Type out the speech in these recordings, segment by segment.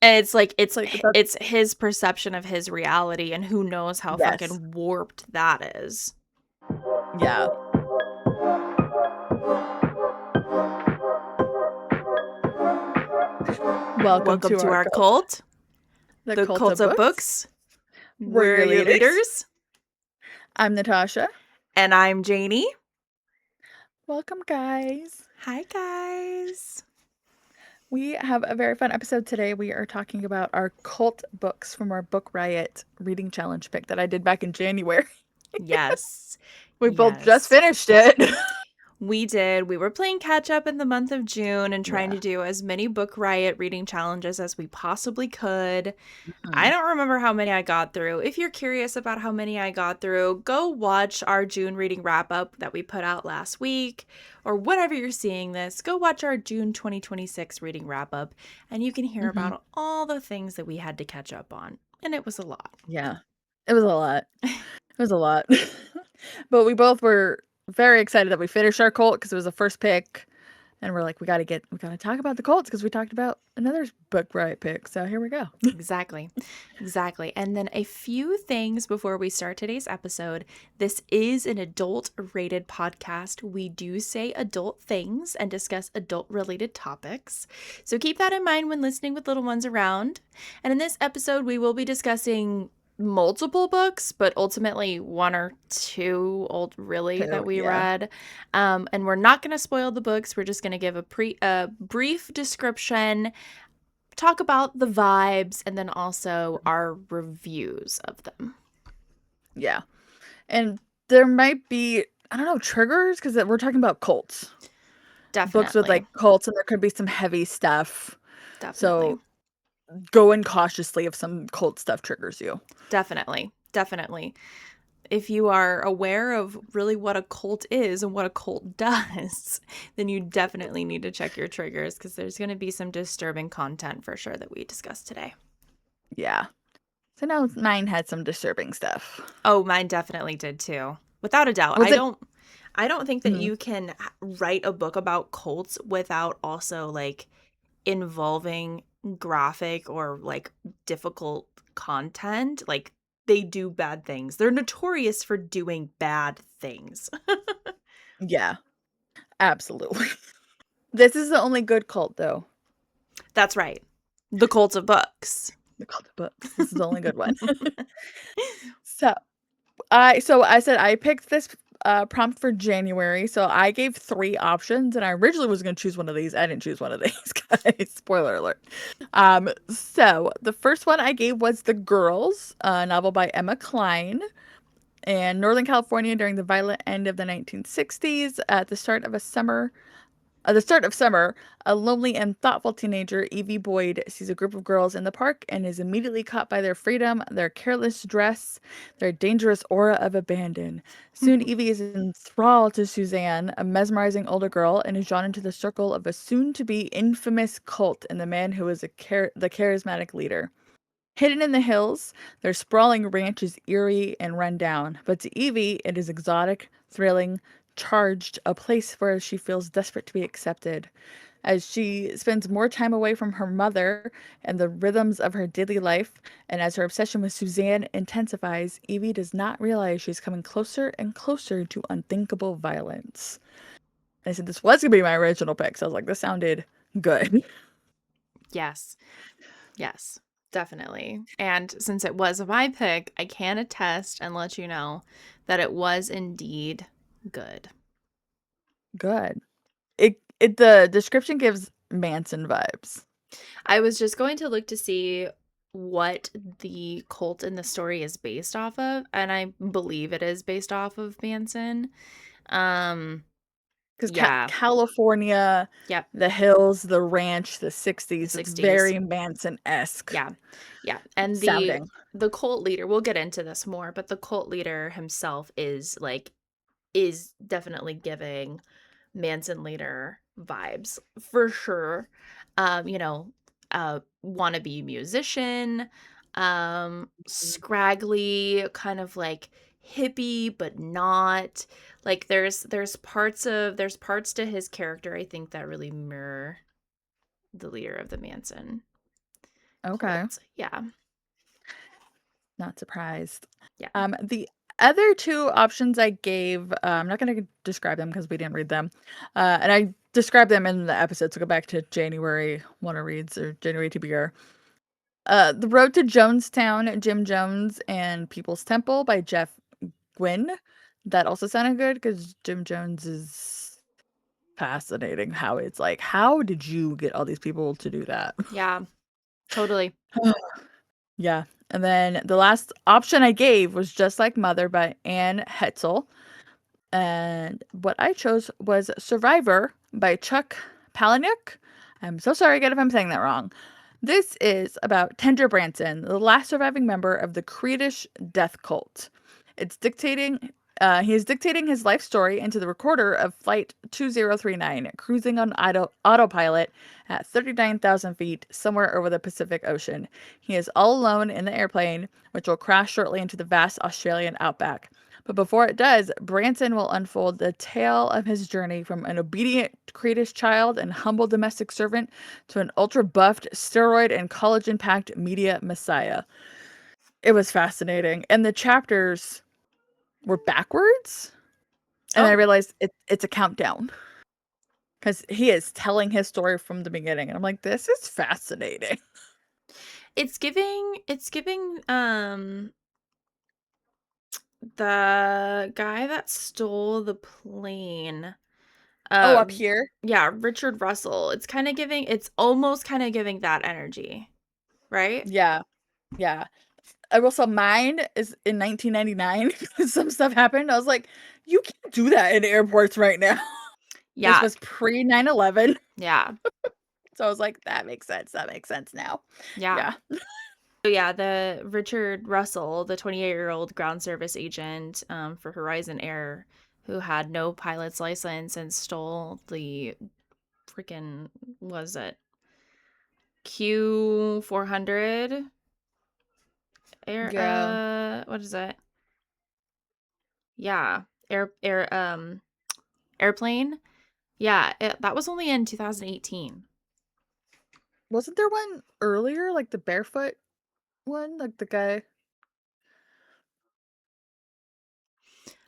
And it's like Like it's his perception of his reality, and who knows how yes. fucking warped that is. Yeah. Welcome Welcome to to our our cult, cult, the the Cult Cult of of Books. Books. We're We're your your leaders. leaders, I'm Natasha. and I'm Janie. Welcome, guys. Hi, guys. We have a very fun episode today. We are talking about our cult books from our Book Riot reading challenge pick that I did back in January. Yes. We both just Yes. finished it. We did. We were playing catch up in the month of June and trying Yeah. to do as many Book Riot reading challenges as we possibly could. I Mhm. don't remember how many I got through. If you're curious about how many I got through, go watch our June reading wrap up that we put out last week, or whenever you're seeing this, go watch our June 2026 reading wrap up, and you can hear Mhm. about all the things that we had to catch up on. And it was a lot. Yeah. It was a lot. It was a lot. But we both were very excited that we finished our cult because it was the first pick. And we're like, we gotta talk about the Colts because we talked about another Book Riot pick. So here we go. Exactly. Exactly. And then a few things before we start today's episode. This is an adult rated podcast. We do say adult things and discuss adult related topics. So keep that in mind when listening with little ones around. And in this episode, we will be discussing multiple books, but ultimately one or two old really that So we yeah. read. And we're not going to spoil the books. We're just going to give a brief description, talk about the vibes, and then also our reviews of them. Yeah. And there might be, I don't know, triggers because we're talking about cults. Books with Definitely. like cults, and there could be some heavy stuff. Definitely. So go in cautiously if some cult stuff triggers you. Definitely. Definitely. If you are aware of really what a cult is and what a cult does, then you definitely need to check your triggers, because there's going to be some disturbing content for sure that we discuss today. Yeah. So now mine had some disturbing stuff. Oh, mine definitely did too. Without a doubt. Was it? I don't think that Mhm. you can write a book about cults without also like involving graphic or like difficult content. Like, they do bad things. They're notorious for doing bad things. Yeah, absolutely. This is the only good cult, though. That's right. The Cult of Books. The cult of books. This is the only good one. So I said I picked this prompt for January. So I gave 3 options, and I originally was going to choose one of these. I didn't choose one of these, guys. Spoiler alert. So the first one I gave was The Girls, a novel by Emma Cline. In Northern California during the violent end of the 1960s, at the start of summer, a lonely and thoughtful teenager, Evie Boyd, sees a group of girls in the park and is immediately caught by their freedom, their careless dress, their dangerous aura of abandon. Soon, Evie is enthralled to Suzanne, a mesmerizing older girl, and is drawn into the circle of a soon-to-be infamous cult and the man who is the charismatic leader. Hidden in the hills, their sprawling ranch is eerie and run down, but to Evie, it is exotic, thrilling, charged, a place where she feels desperate to be accepted. As she spends more time away from her mother and the rhythms of her daily life, and as her obsession with Suzanne intensifies, Evie does not realize she's coming closer and closer to unthinkable violence. I said this was gonna be my original pick, so I was like, this sounded good. Yes. Yes. Definitely. And since it was my pick, I can attest and let you know that it was indeed good. Good. It the description gives Manson vibes. I was just going to look to see what the cult in the story is based off of, and I believe it is based off of Manson. Um, 'Cause yeah. California, Yep. the hills, the ranch, the The 60s, it's 60s. very Manson-esque Yeah. Yeah. And the sounding. the cult leader, we'll get into this more, but the cult leader himself is definitely giving Manson leader vibes for sure. You know, wannabe musician, scraggly, kind of like hippie, but not. Like, there's parts to his character, I think, that really mirror the leader of the Manson Okay. cult. Yeah. Not surprised. Yeah. The other two options I gave, I'm not going to describe them because we didn't read them. And I described them in the episode, so go back to January Wanna Reads or January TBR. The Road to Jonestown, Jim Jones and People's Temple by Jeff Gwynne. That also sounded good because Jim Jones is fascinating. How it's like, how did you get all these people to do that? Yeah. Totally. Yeah. And then the last option I gave was Just Like Mother by Anne Hetzel. And what I chose was Survivor by Chuck Palahniuk. I'm so sorry again if I'm saying that wrong. This is about Tender Branson, the last surviving member of the Creedish death cult. It's dictating. He is dictating his life story into the recorder of Flight 2039, cruising on autopilot at 39,000 feet somewhere over the Pacific Ocean. He is all alone in the airplane, which will crash shortly into the vast Australian outback. But before it does, Branson will unfold the tale of his journey from an obedient Creedish child and humble domestic servant to an ultra buffed, steroid and collagen packed media messiah. It was fascinating. And the chapters were backwards. And I Oh, realized it's a countdown because he is telling his story from the beginning. And I'm like, this is fascinating. it's giving the guy that stole the plane. Oh, up Um here? yeah, Richard Russell. It's almost kind of giving that energy, right? Yeah. Yeah. I will say mine is in 1999. Some stuff happened. I was like, you can't do that in airports right now. This Yeah. was pre 9/11. Yeah. So I was like, that makes sense. That makes sense now. Yeah. Yeah. So yeah, the Richard Russell, the 28-year-old ground service agent for Horizon Air, who had no pilot's license and stole the freaking, was it Q400 air? Yeah. What is it? Yeah, airplane. Yeah, that was only in 2018. Wasn't there one earlier, like the barefoot one? Like the guy.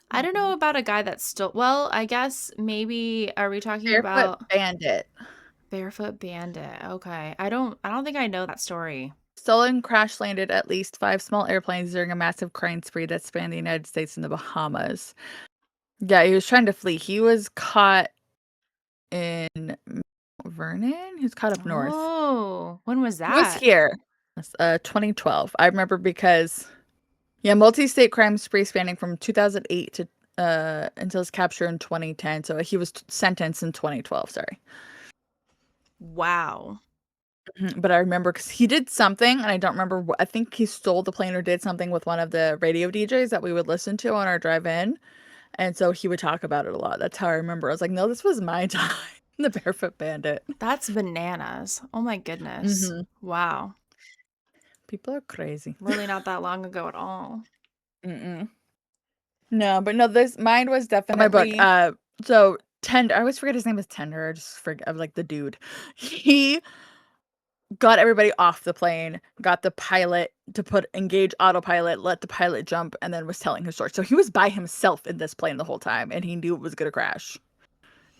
I don't know about a guy that stole. Well, I guess maybe are we talking Barefoot about Bandit. Barefoot Bandit? Okay, I don't think I know that story. Stolen crash landed at least 5 small airplanes during a massive crime spree that spanned the United States and the Bahamas. Yeah, he was trying to flee. He was caught in Vernon. He was caught up north. Oh, when was He was that? here. 2012. I remember because yeah, multi-state crime spree spanning from 2008 to until his capture in 2010. So he was sentenced in 2012. Sorry. Wow. But I remember because he did something, and I don't remember what. I think he stole the plane or did something with one of the radio DJs that we would listen to on our drive in. And so he would talk about it a lot. That's how I remember. I was like, no, this was my time. The Barefoot Bandit. That's bananas. Oh my goodness. Hmm. Wow. People are crazy. Really not that long ago at all. Mm-mm. No, but no, this mine was My book. definitely so Tender. I always forget his name is Tender. I just forget of like the dude. He got everybody off the plane, got the pilot to put engage autopilot, let the pilot jump, and then was telling his story. So he was by himself in this plane the whole time, and he knew it was gonna crash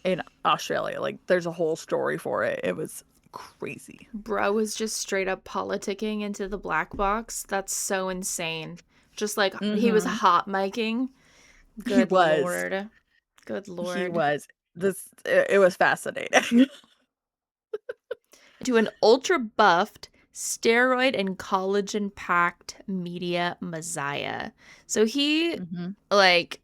in Australia. Like there's a whole story for it. It was crazy. Bro was just straight up politicking into the black box. That's so insane. Just like he was Mm-hmm. hot miking. He Good was. lord. Good He lord. was. It was fascinating. To an ultra buffed, steroid and collagen packed media messiah. So he, Hmm. like,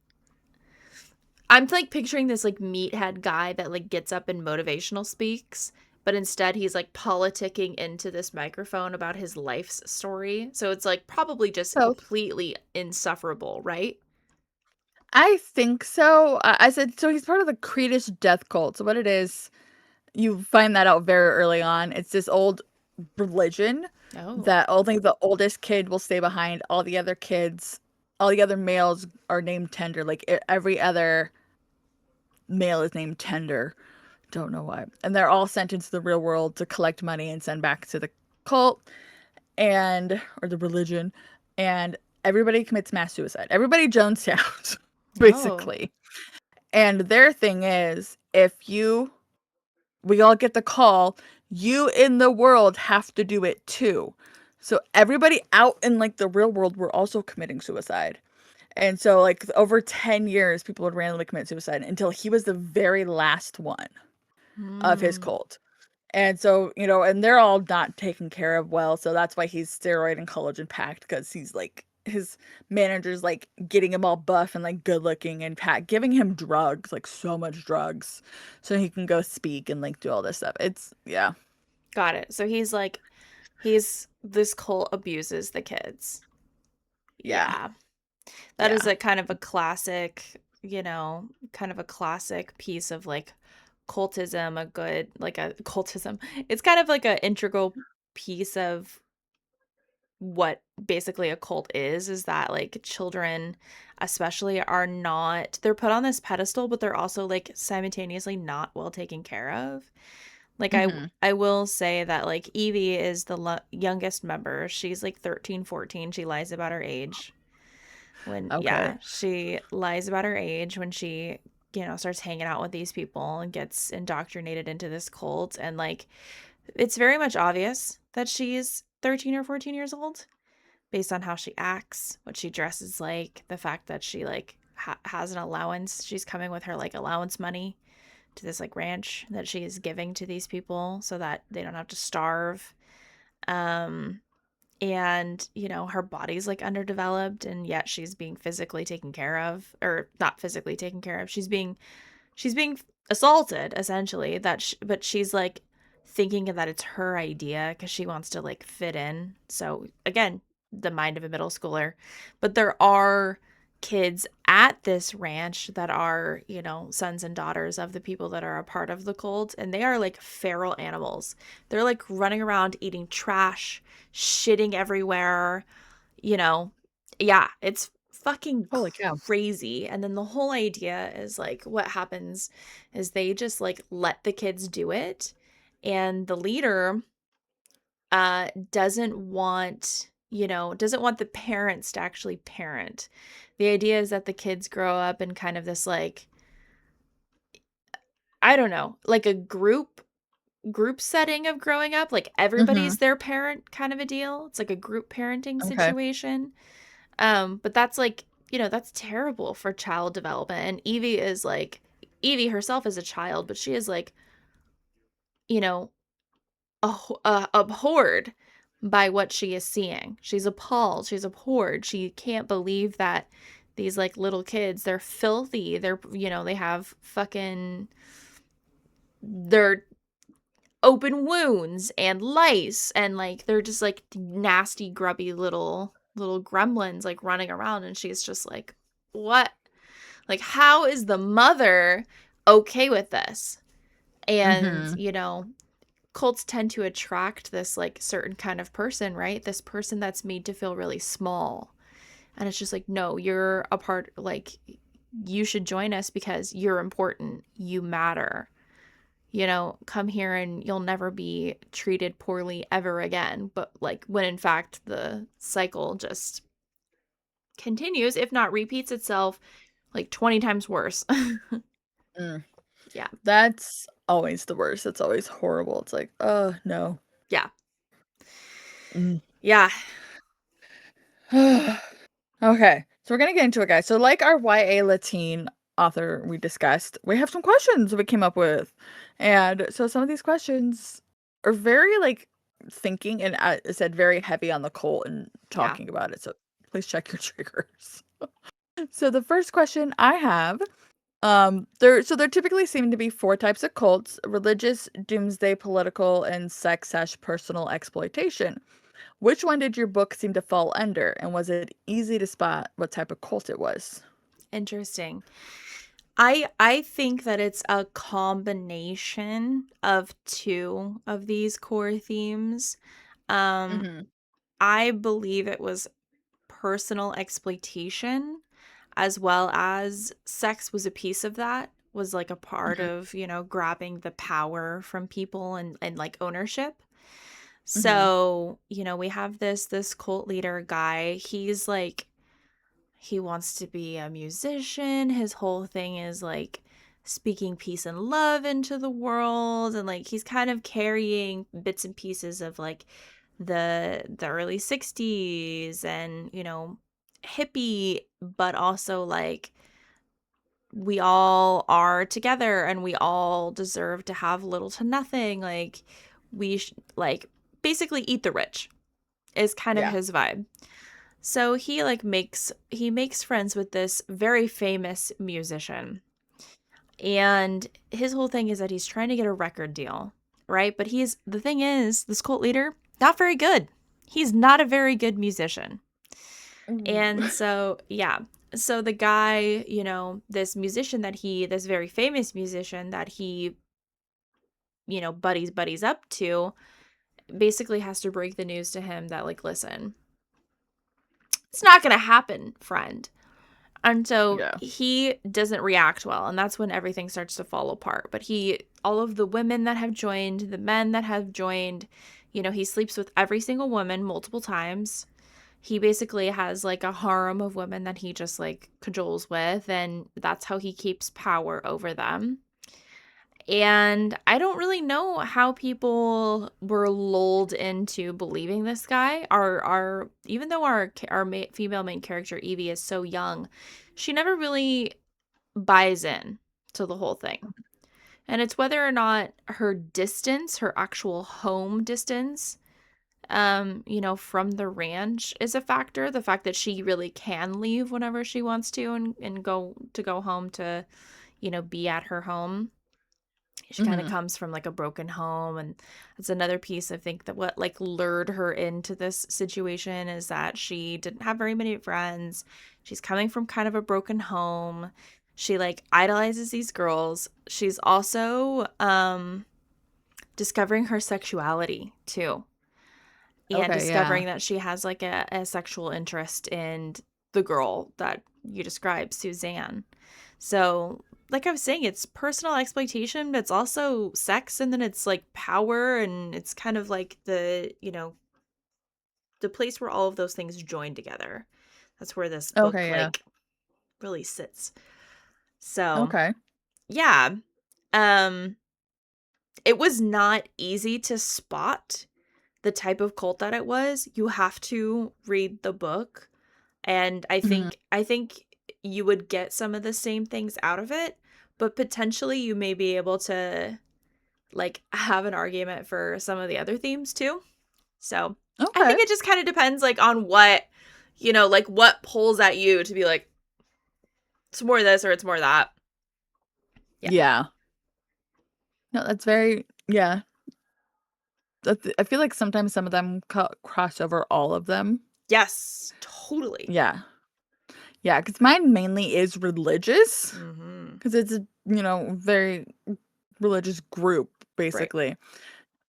I'm like picturing this like meathead guy that like gets up and motivational speaks, but instead he's like politicking into this microphone about his life's story. So it's like probably just So completely insufferable, right? I think so. I said so. He's part of the Creedish death cult. So what it is, you find that out very early on. It's this old religion Oh. that only the oldest kid will stay behind. All the other kids, all the other males are named Tender. Like every other male is named Tender. Don't know why. And they're all sent into the real world to collect money and send back to the cult. and or the religion, and everybody commits mass suicide. Everybody Jones out, Oh. basically. And their thing is, if you we all get the call, you in the world have to do it too. So everybody out in like the real world were also committing suicide. And so like over 10 years people would randomly commit suicide until he was the very last one of his Hmm. cult. And so, and they're all not taken care of well, so that's why he's steroid and collagen packed because he's like his manager's like getting him all buff and like good looking and giving him drugs, like so much drugs, so he can go speak and like do all this stuff. It's yeah, Got it. So he's like, he's this cult abuses the kids. yeah, Yeah. That is yeah. a kind of a classic, kind of a classic piece of like cultism, a good, like a cultism. It's kind of like an integral piece of what basically a cult is that like children especially are not, they're put on this pedestal, but they're also like simultaneously not well taken care of. Like Mhm. I will say that like Evie is the youngest member. She's like 13, 14. She lies about her age. When Okay. yeah, she lies about her age when she, starts hanging out with these people and gets indoctrinated into this cult, and like it's very much obvious that she's 13 or 14 years old based on how she acts, what she dresses like, the fact that she like has an allowance. She's coming with her like allowance money to this like ranch that she is giving to these people so that they don't have to starve. Um and her body's like underdeveloped, and yet she's being physically taken care of, or not physically taken care of. She's being assaulted essentially, but she's like thinking that it's her idea because she wants to like fit in. So again, the mind of a middle schooler. But there are kids at this ranch that are, sons and daughters of the people that are a part of the cult, and they are like feral animals. They're like running around eating trash, shitting everywhere, you know. Yeah, it's fucking Holy cow. crazy. And then the whole idea is like what happens is they just like let the kids do it, and the leader doesn't want the parents to actually parent. The idea is that the kids grow up in kind of this like, I don't know, like a group setting of growing up, like everybody's Mhm. their parent kind of a deal. It's like a group parenting Okay. situation. But that's like, that's terrible for child development. And Evie herself is a child, but she is like, you know, abhorred by what she is seeing. She's appalled. She's abhorred. She can't believe that these like little kids, they're filthy. They have they're open wounds and lice, and like they're just like nasty, grubby little gremlins like running around, and she's just like, what? Like, how is the mother okay with this? And, Mhm. cults tend to attract this like certain kind of person, right? This person that's made to feel really small. And it's just like, no, you're a part, like, you should join us because you're important. You matter. Come here and you'll never be treated poorly ever again. But, like, when in fact the cycle just continues, if not repeats itself, like 20 times worse. Mm. Yeah. That's always the worst. It's always horrible. It's like, oh no. Yeah. Mm. Yeah. Okay, so we're gonna get into it, guys. So, like our YA Lateen author we discussed, we have some questions we came up with, and so some of these questions are very like thinking, and it said very heavy on the cult and Yeah. talking about it. So please check your triggers. So the first question I have, there typically seem to be four types of cults: religious, doomsday, political, and sex/personal exploitation. Which one did your book seem to fall under, and was it easy to spot what type of cult it was? Interesting. I think that it's a combination of two of these core themes. Um Mhm, I believe it was personal exploitation, as well as sex was a piece of that, was like a part mhm, of, grabbing the power from people and like ownership. Mhm. So, we have this cult leader guy. He's like he wants to be a musician. His whole thing is like speaking peace and love into the world, and like he's kind of carrying bits and pieces of like the early 60s and, hippie, but also like we all are together and we all deserve to have little to nothing, like like basically eat the rich is kind of Yeah. his vibe. So he makes friends with this very famous musician. And his whole thing is that he's trying to get a record deal, right? But the thing is, this cult leader, not very good. He's not a very good musician. Ooh. And so, yeah. So the guy, this very famous musician that he, buddies up to, basically has to break the news to him that, like, listen, it's not going to happen, friend. And so Yeah. he doesn't react well, and that's when everything starts to fall apart. But all of the women that have joined, the men that have joined, he sleeps with every single woman multiple times. He basically has like a harem of women that he just like cajoles with, and that's how he keeps power over them. And I don't really know how people were lulled into believing this guy. Our Even though female main character Evie is so young, she never really buys in to the whole thing. And it's whether or not her distance, her actual home distance, from the ranch is a factor. The fact that she really can leave whenever she wants to and go home to, be at her home. She kind of Mhm. comes from like a broken home, and that's another piece. I think that what like lured her into this situation is that she didn't have very many friends. She's coming from kind of a broken home. She like idolizes these girls. She's also discovering her sexuality too, and Okay, yeah. discovering that she has like a sexual interest in the girl that you described, Suzanne. So, like I was saying, it's personal exploitation, but it's also sex, and then it's like power, and it's kind of like the place where all of those things join together. That's where this book Okay, yeah. like really sits. So, Okay. yeah. Um it was not easy to spot the type of cult that it was. You have to read the book, and I Mhm. think I think you would get some of the same things out of it, but potentially you may be able to like have an argument for some of the other themes too. So, I Okay. think it just kind of depends like on what, like what pulls at you to be like it's more this or it's more that. Yeah. Yeah. No, that's very yeah. I feel like sometimes some of them cross over all of them. Yes, totally. Yeah. Yeah, because mine mainly is religious, Mhm. because it's a, very religious group, Right. basically.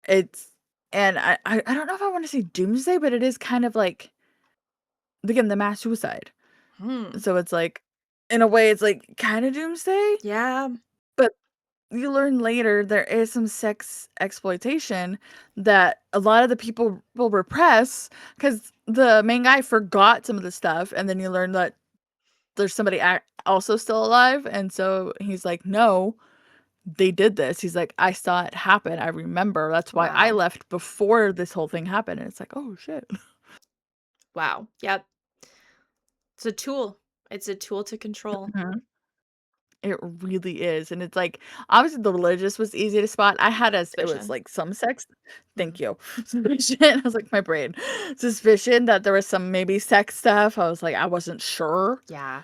It's and I don't know if I wanna say doomsday, but it is kind of like, again, the mass suicide. Hmm. So it's like, in a way, it's like kinda doomsday, Yeah. but you learn later there is some sex exploitation that a lot of the people will repress, because the main guy forgot some of the stuff, and then you learn that there's somebody also still alive, and so he's like, "No, they did this." He's like, "I saw it happen. I remember. That's why I Wow. left before this whole thing happened." And it's like, "Oh shit." Wow. Yep. It's a tool. It's a tool to control. Mhm. It really is, and it's like, obviously the religious was easy to spot. I had as it was Vision. like some sex. Mhm. Thank you. Suspicion. I was like, my brain. Suspicion that there was some maybe sex stuff. I was like, I wasn't sure. Yeah.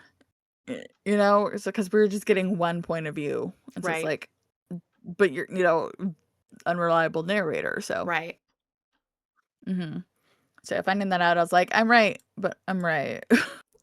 It's because we were just getting one point of view. And so it's Right. like, but you're, unreliable narrator. So, Right. mhm. So finding that out, I was like, I'm right, but I'm right.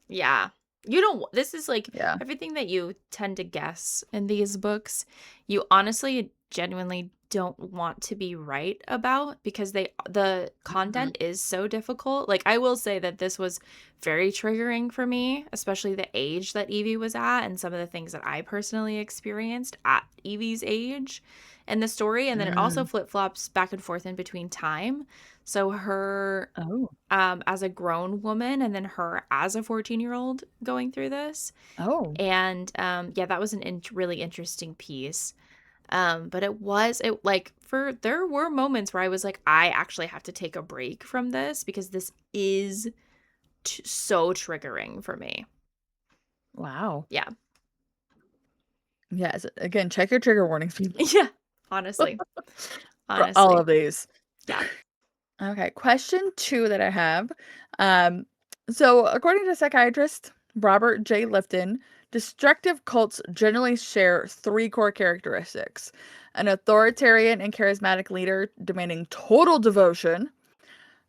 Yeah. You don't this is like Yeah. everything that you tend to guess in these books, you honestly genuinely don't want to be right about, because the Mhm. content is so difficult. Like, I will say that this was very triggering for me, especially the age that Evie was at and some of the things that I personally experienced at Evie's age in the story. And then it also Mm. flip-flops back and forth in between time. So her Oh. as a grown woman, and then her as a 14-year-old going through this. Oh. And yeah, that was an really interesting piece. But it like, for there were moments where I was like, I actually have to take a break from this because this is so triggering for me. Wow. Yeah. Yes. Again, check your trigger warnings, people, Yeah. Honestly. for all Honestly. of these. Yeah. Okay, question 2 that I have. Um, so according to psychiatrist Robert J. Lifton, destructive cults generally share 3 core characteristics: an authoritarian and charismatic leader demanding total devotion,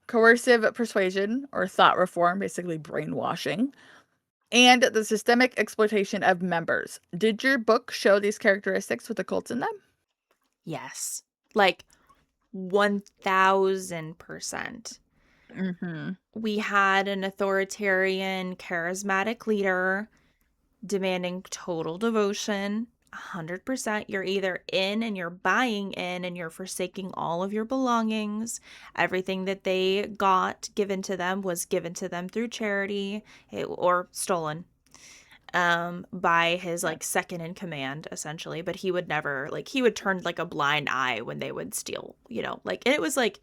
coercive persuasion or thought reform, basically brainwashing, and the systemic exploitation of members. Did your book show these characteristics with the cults in them? Yes. Like 1000%. Mhm. We had an authoritarian, charismatic leader demanding total devotion. 100%. You're either in and you're buying in and you're forsaking all of your belongings. Everything that they got given to them was given to them through charity, or stolen by his Yeah. like second in command, essentially. But he would never, like, he would turn like a blind eye when they would steal, like, and it was like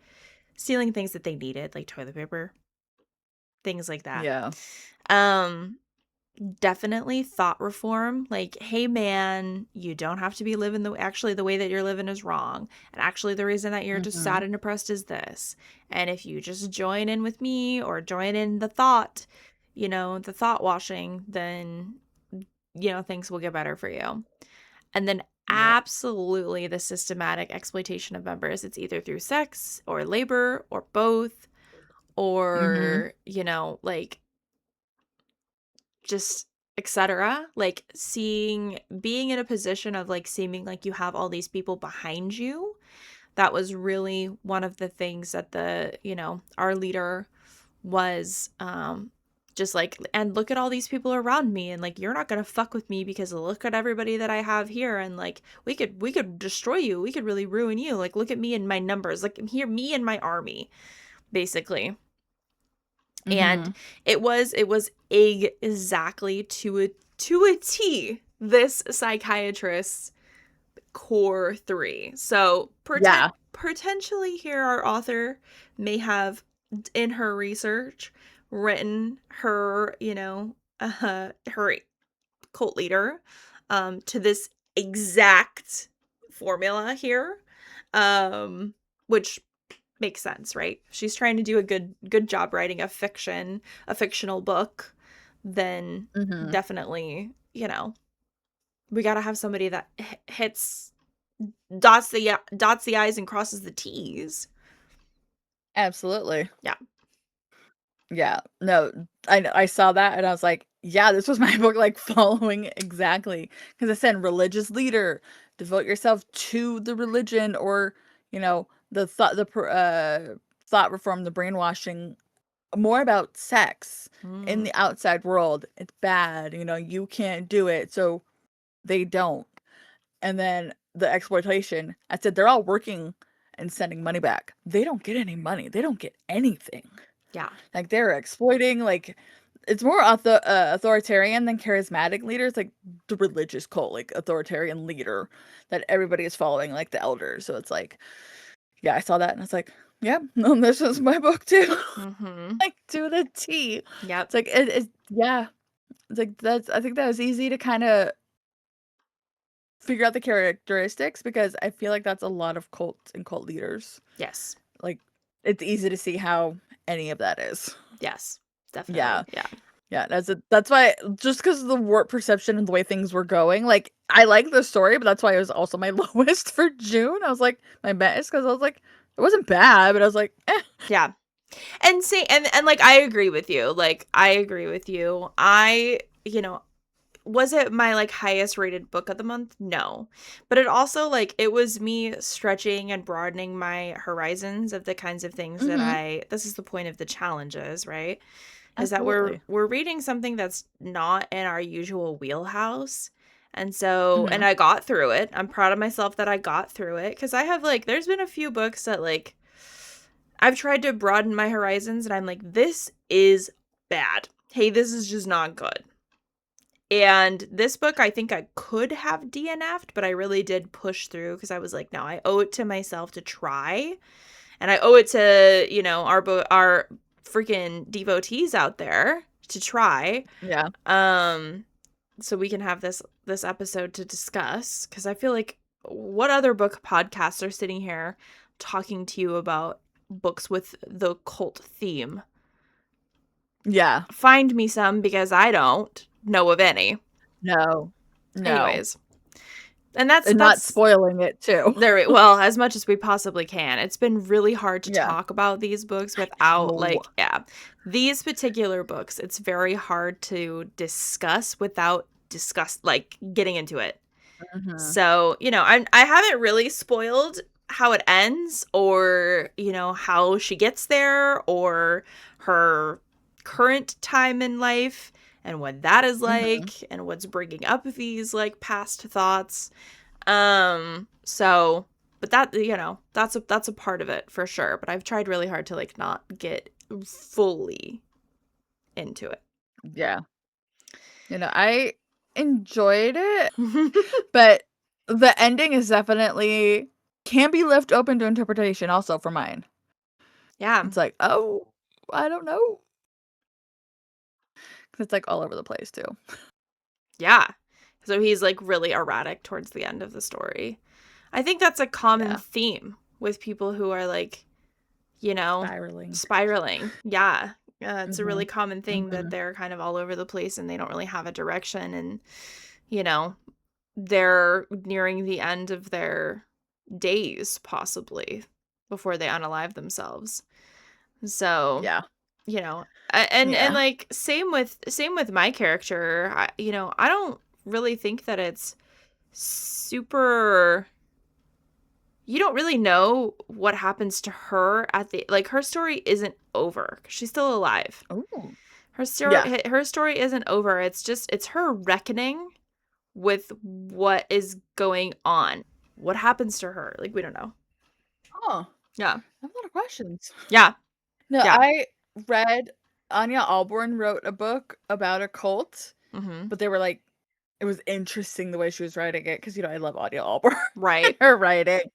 stealing things that they needed, like toilet paper, things like that. Yeah. um Definitely thought reform. Like, hey man, you don't have to be living the way that you're living is wrong. And actually the reason that you're just sad Mhm. and depressed is this. And if you just join in with me or join in the thought, the thought washing, then things will get better for you. And then Yep. absolutely the systematic exploitation of members. It's either through sex or labor or both, Mhm. or like, just etc. Like, being in a position of like seeming like you have all these people behind you. That was really one of the things that our leader was just like, and look at all these people around me, and like, you're not gonna fuck with me because look at everybody that I have here, and like, we could destroy you, we could really ruin you, like, look at me and my numbers, like, here, me and my army, basically. And Mhm. it was exactly to a T this psychiatrist's core three. So Yeah. potentially here our author may have, in her research, written her, her cult leader to this exact formula here. Which makes sense, right? If she's trying to do a good job writing a fictional book, then Mhm. definitely, we got to have somebody that hits dots the i's and crosses the t's. Absolutely. Yeah. Yeah. No, I saw that and I was like, yeah, this was my book, like, following exactly, because it said religious leader, devote yourself to the religion, or, thought reform, the brainwashing, more about sex in Mm, the outside world. It's bad, you can't do it, so they don't. And then the exploitation, I said they're all working and sending money back. They don't get any money. They don't get anything. yeah. Like, they're exploiting, like, it's more authoritarian than charismatic leaders, like the religious cult, like authoritarian leader that everybody is following, like the elders. So it's like, yeah, I saw that and it's like, yeah, no, this is my book too. Mm-hmm. Like, to the T. Yep. It's like, yeah. It's like, I think that was easy to kind of figure out the characteristics, because I feel like that's a lot of cults and cult leaders. Yes. Like, it's easy to see how any of that is. Yes. Yeah. Definitely. Yeah. Yeah, that's why, just because of the warped perception and the way things were going, like, I like the story, but that's why it was also my lowest for June. I was like, my best, because I was like, it wasn't bad, but I was like, eh. Yeah. And see, and like, I agree with you. Like, I agree with you. I, was it my like highest rated book of the month? No. But it also like it was me stretching and broadening my horizons of the kinds of things that Mhm. this is the point of the challenges, right? Is that Absolutely. we're reading something that's not in our usual wheelhouse. And so, and Mhm. I got through it. I'm proud of myself that I got through it because I have like there's been a few books that like I've tried to broaden my horizons and I'm like this is bad. Hey, this is just not good. And this book, I think I could have DNF'd, but I really did push through because I was like, no, I owe it to myself to try. And I owe it to, our freaking devotees out there to try. Yeah. Um, so we can have this episode to discuss because I feel like what other book podcasts are sitting here talking to you about books with the cult theme? Yeah. Find me some because I don't know of any. No. No. Anyways, and that's And not that's spoiling it too. there well, as much as we possibly can. It's been really hard to Yeah. talk about these books without Oh. like, yeah. These particular books, it's very hard to discuss without like getting into it. Mhm. So, I haven't really spoiled how it ends or, how she gets there or her current time in life and what that is Mhm. like and what's bringing up these like past thoughts. So, but that, that's a part of it for sure, but I've tried really hard to like not get fully into it. Yeah. I enjoyed it, but the ending is definitely can be left open to interpretation also for mine. Yeah. It's like, "Oh, I don't know." 'Cause it's, like, all over the place too. Yeah. So he's like really erratic towards the end of the story. I think that's a common Yeah. theme with people who are like, you know, Spiraling. spiraling. Yeah. Yeah, it's a really Mhm. common thing that Mhm. they're kind of all over the place and they don't really have a direction and, you know, they're nearing the end of their days possibly before they unalive themselves. So, Yeah. and Yeah. like same with my character. I don't really think that it's super you don't really know what happens to her at the like her story isn't over 'cause she's still alive. Ooh. Her Yeah. story isn't over. It's her reckoning with what is going on. What happens to her? Like we don't know. Oh, Yeah. I have a lot of questions. Yeah. No, Yeah. I read Anya Alborn wrote a book about a cult, Mhm. but they were like it was interesting the way she was writing it because I love Anya Alborn and Right. her writing.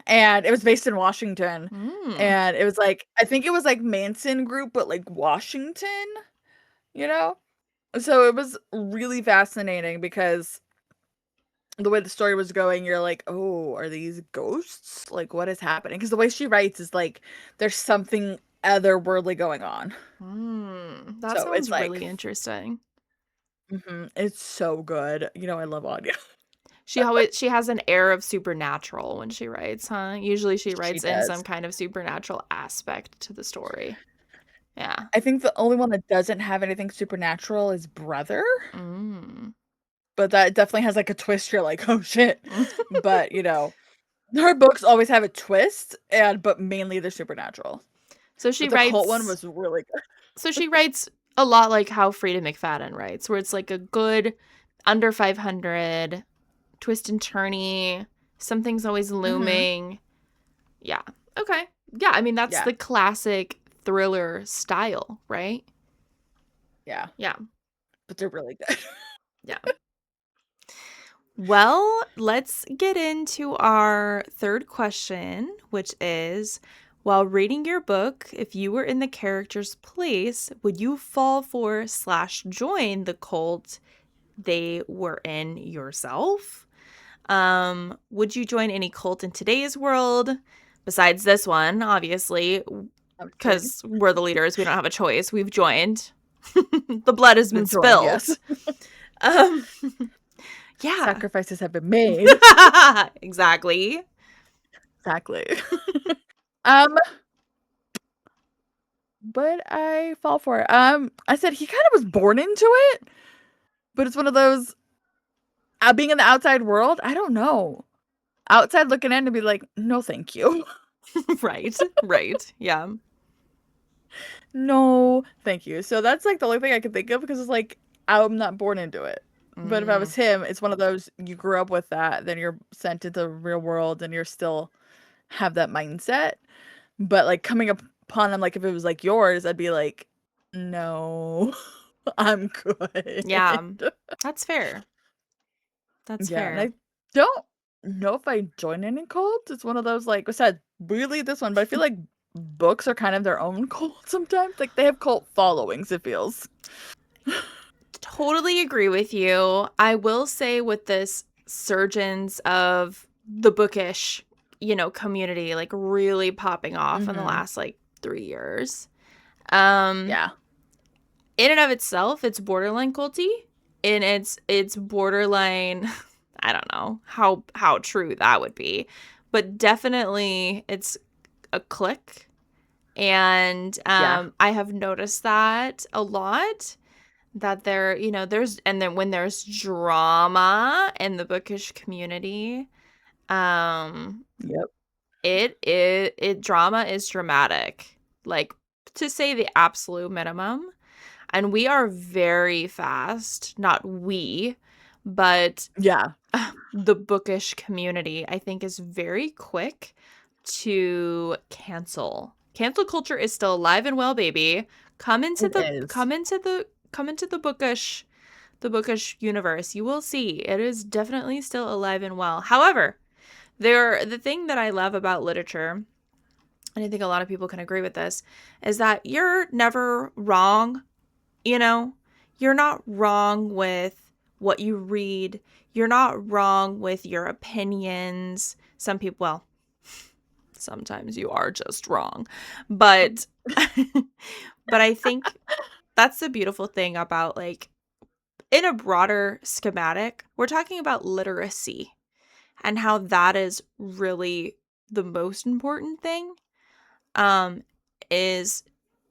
And it was based in Washington, Mm. and it was like I think it was like Manson Group, but like Washington, you know? So it was really fascinating because the way the story was going, you're like, "Oh, are these ghosts? Like, what is happening?" Because the way she writes is like there's something otherworldly going on. That So it's sounds like really interesting. it's so good. I love Anya. She has an air of supernatural when she writes, huh? Usually she She writes in some does. kind of supernatural aspect to the story. Yeah. I think the only one that doesn't have anything supernatural is Brother, Mm. but that definitely has like a twist. You're like, "Oh shit." But, her books always have a twist but mainly they're supernatural. So she But the cult one writes was really good. so she writes a lot like how Frida McFadden writes, where it's like a good under 500 twist and turny, something's always Mhm. looming. Yeah. Okay. Yeah, I mean that's Yeah, the classic thriller style, right? yeah, Yeah. but they're really good. Yeah. Well, let's get into our third question, which is while reading your book, if you were in the character's place, would you fall for slash join the cult they were in yourself? Would you join any cult in today's world? Besides this one, obviously, Obviously. because we're the leaders, we don't have a choice. We've joined. The blood has been We've joined, yes. spilled. Um, yeah. Sacrifices have been made. Exactly. Exactly. Um, but I fall for it. I said he kind of was born into it. But it's one of those, being in the outside world, I don't know. Outside looking in to be like, no, thank you. Right. Right. Yeah. No, thank you. So that's like the only thing I can think of because it's like I'm not born into it. But if I Mm, was him, it's one of those you grew up with that, then you're sent into the real world and you're still have that mindset. But like coming upon him, like if it was like yours, I'd be like, no, I'm yeah. good. That's fair. That's Yeah, and fair. I don't know if I join any cults. It's one of those like I said, really this one, but I feel like books are kind of their own cult sometimes. Like they have cult followings, it feels. Totally agree with you. I will say with this surgence of the bookish, community like really popping off in the Mhm. last like 3 years. Um Yeah. in and of itself, it's borderline culty, and it's borderline I don't know how true that would be, but definitely it's a clique, and Yeah. I have noticed that a lot, that there's, and then when there's drama in the bookish community, um Yep. it drama is dramatic, like, to say the absolute minimum. And we are very fast, not we, but Yeah. the bookish community, I think, is very quick to cancel. Cancel culture is still alive and well, baby. Come into It the is. come into the come into the bookish universe. You will see it is definitely still alive and well. However, the thing that I love about literature, and I think a lot of people can agree with this, is that you're never wrong. You know, you're not wrong with what you read. You're not wrong with your opinions. Some people, well, sometimes you are just wrong. But but I think that's the beautiful thing about, like, in a broader schematic, we're talking about literacy and how that is really the most important thing, um, is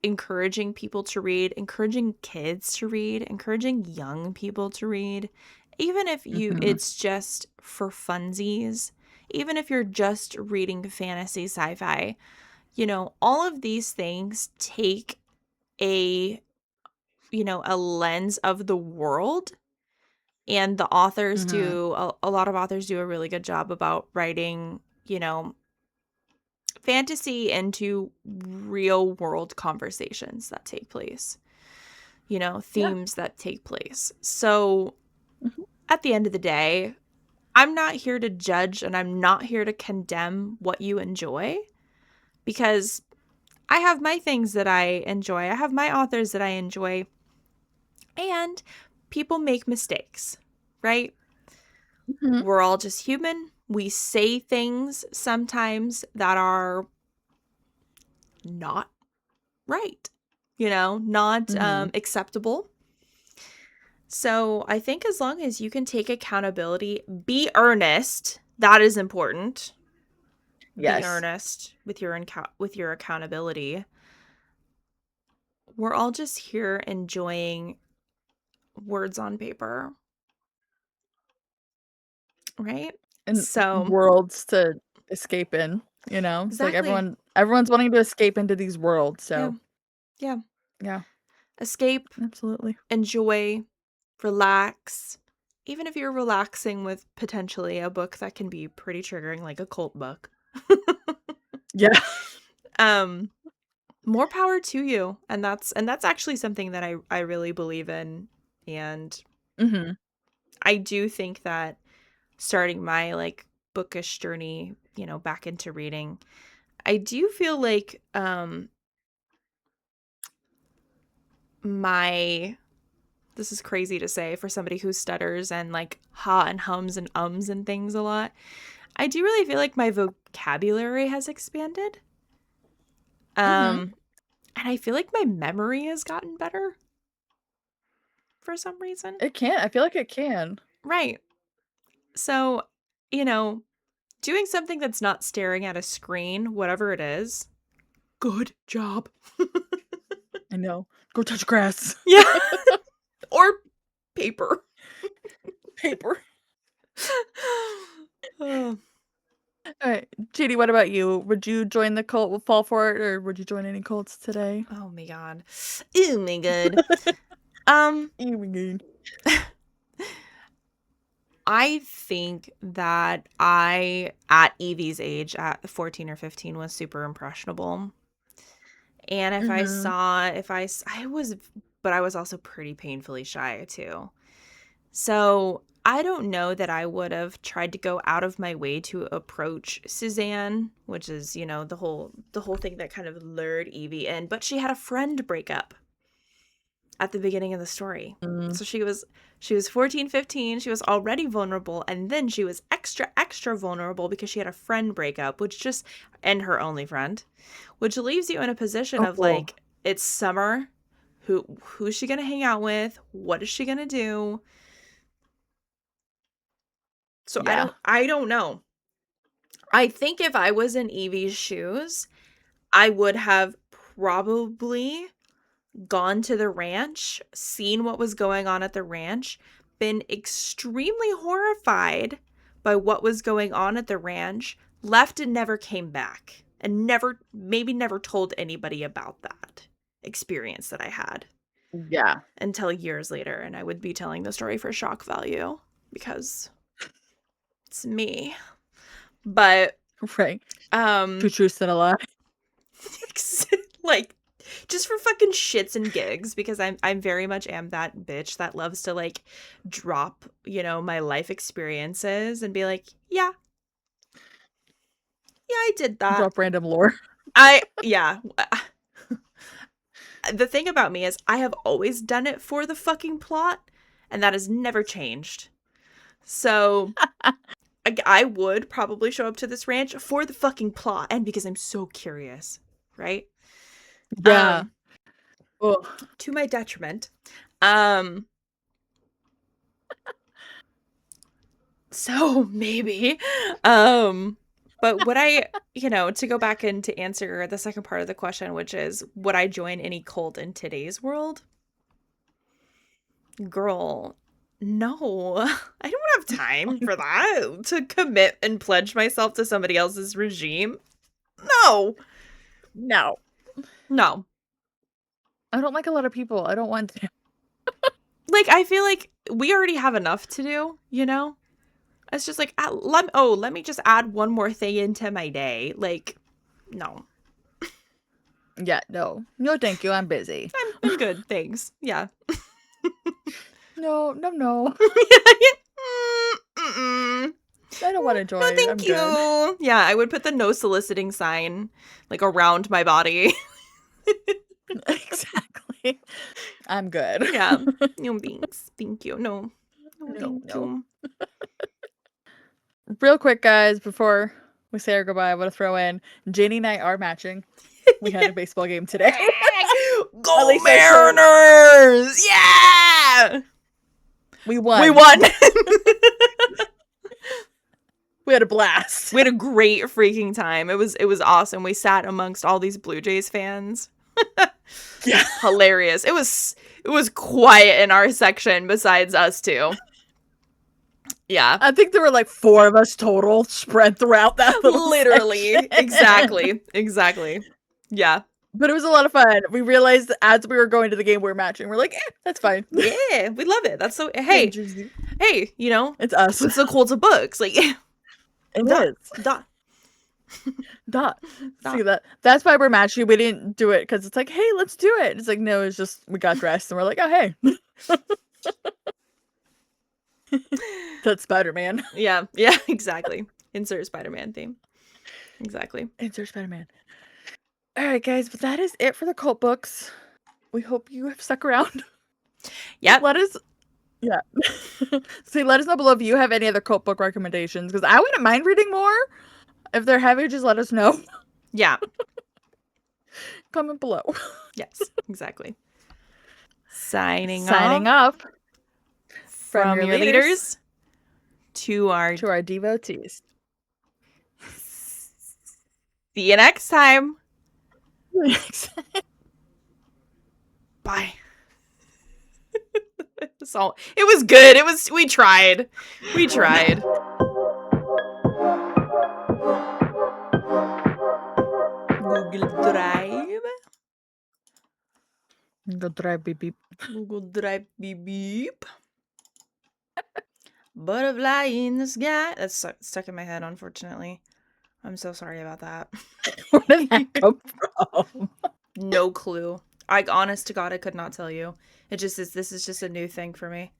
encouraging people to read, encouraging kids to read, encouraging young people to read, even if Mhm. it's just for funsies, even if you're just reading fantasy sci-fi, all of these things take a, a lens of the world, and the authors Mhm. do a lot of authors do a really good job about writing, fantasy into real world conversations that take place, Yeah. themes that take place. So Mhm. at the end of the day, I'm not here to judge and I'm not here to condemn what you enjoy, because I have my things that I enjoy. I have my authors that I enjoy, and people make mistakes, right? Mhm. We're all just human. We say things sometimes that are not right, not Mhm. acceptable. So I think as long as you can take accountability, be earnest. That is important. Be Yes. earnest with your accountability. We're all just here enjoying words on paper, right? And So worlds to escape in, you know? It's like exactly. everyone's wanting to escape into these worlds, Yeah. so Yeah. yeah, Escape, absolutely. enjoy, relax. Even if you're relaxing with potentially a book that can be pretty triggering, like a cult book. Yeah. um More power to you, and that's actually something that I really believe in, and Mhm. I do think that starting my, like, bookish journey, back into reading, I do feel like my this is crazy to say for somebody who stutters and, like, ha and hums and ums and things a lot. I do really feel like my vocabulary has expanded. Mhm. And I feel like my memory has gotten better for some reason. It can, I feel like it can. Right. So, you know, doing something that's not staring at a screen, whatever it is, good job. I know. Go touch grass. Yeah. Or paper. paper. Oh. All right, JD, what about you? Would you join the cult, fall for it, or would you join any cults today? Oh my god. Oh my god. Um, I think that I, at Evie's age, at 14 or 15, was super impressionable. And if I Mm-hmm. saw, if I was, but I was also pretty painfully shy too. So I don't know that I would have tried to go out of my way to approach Suzanne, which is, you know, the whole thing that kind of lured Evie in. But she had a friend breakup at the beginning of the story. Mm, So she was 14, 15, she was already vulnerable, and then she was extra vulnerable because she had a friend breakup, which just, and her only friend, which leaves you in a position of oh, like, it's summer, who's she going to hang out with? What is she going to do? So I yeah. don't I don't know. I think if I was in Evie's shoes, I would have probably gone to the ranch, seen what was going on at the ranch, been extremely horrified by what was going on at the ranch, left and never came back, and maybe never told anybody about that experience that I had Yeah. until years later. And I would be telling the story for shock value because it's me. But, Right. Two um, truths and a lie. like, just for fucking shits and gigs, because I'm very much am that bitch that loves to like drop, my life experiences and be like, yeah, yeah, I did that. Drop random lore. Yeah. The thing about me is I have always done it for the fucking plot, and that has never changed. So I would probably show up to this ranch for the fucking plot and because I'm so curious, right? Yeah. Um, Oh, to my detriment. Um, So maybe. Um, but would I, to go back and to answer the second part of the question, which is, would I join any cult in today's world? Girl, no. I don't have time for that. To commit and pledge myself to somebody else's regime. No. no. No. I don't like a lot of people. I don't want to. Like, I feel like we already have enough to do, you know? It's just like, let me just add one more thing into my day. Like, no. Yeah, no. No, thank you. I'm busy. I'm good, thanks. Yeah. No, no, no. Mm-mm. I don't want to No, join. thank I'm good. you. Yeah, I would put the no soliciting sign like around my body. Exactly. I'm good. Yeah. No thanks. Thank you. No. No, No, thank no. you. Real quick, guys, before we say our goodbye, I want to throw in Janie and I are matching. We had a baseball game today. At Go least our shirt. Mariners! Yeah! We won. We won. We had a blast. We had a great freaking time. It was awesome. We sat amongst all these Blue Jays fans. Yeah. Hilarious. It was quiet in our section besides us two. Yeah. I think there were like 4 of us total spread throughout that little Literally. section. Exactly. Yeah. But it was a lot of fun. We realized as we were going to the game we were matching. We're like, that's fine. Yeah. We love it. That's so, Same hey, jersey. it's It's us. the cult of books. Like, It duh, is. duh, Dot. duh. See that? That's why we're matching. We didn't do it because it's like, hey, let's do it. It's like, no, it's just we got dressed and we're like, oh hey. That's Spider-Man. Yeah, exactly. Insert Spider-Man theme. Exactly. Insert Spider-Man. All right, guys, but that is it for the cult books. We hope you have stuck around. Yep. Let us, yeah. See, let us know below if you have any other cult book recommendations because I wouldn't mind reading more. If they're heavy, just let us know. Yeah. Comment below. Yes, exactly. Signing Off from your leaders to our devotees. See you next time. Bye. So it was good. We tried. We tried. Google Drive. Go drive beep beep. Google Drive beep beep. Butterfly in the sky. That's stuck in my head, unfortunately. I'm so sorry about that. Where did that come from? No clue. Honest to God, I could not tell you. It just is. This is just a new thing for me.